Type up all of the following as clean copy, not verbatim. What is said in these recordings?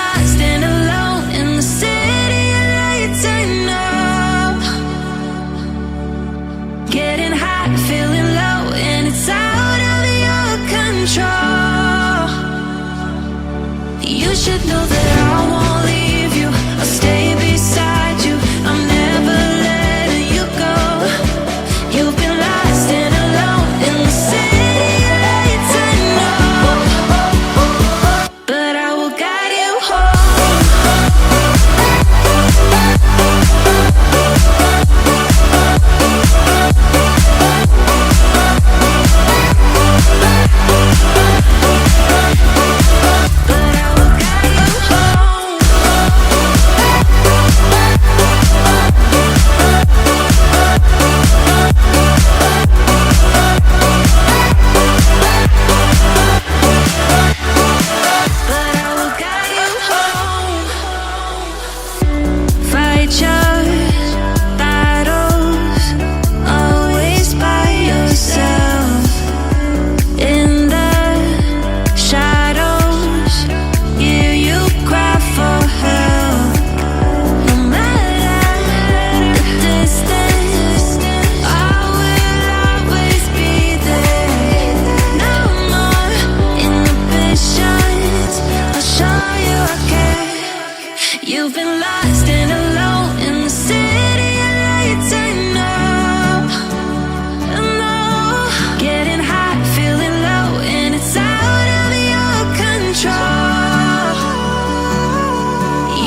lost and alone in the city of lights. I know. Getting high, feeling low, and it's out of your control. You should know that I won't leave you. I'll stay beside you. I'm never letting you go. You've been lost and alone in the city of lights. I know, but I will guide you home. But I will guide you home. But I will guide you home. Fight your battles, always by yourself. In the shadows, hear you cry for help. No matter the distance, I will always be there. No more inhibitions, I'll show you I care. You've been lost and alone in the city of lights. I know, I know. Getting high, feeling low, and it's out of your control.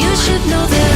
You should know that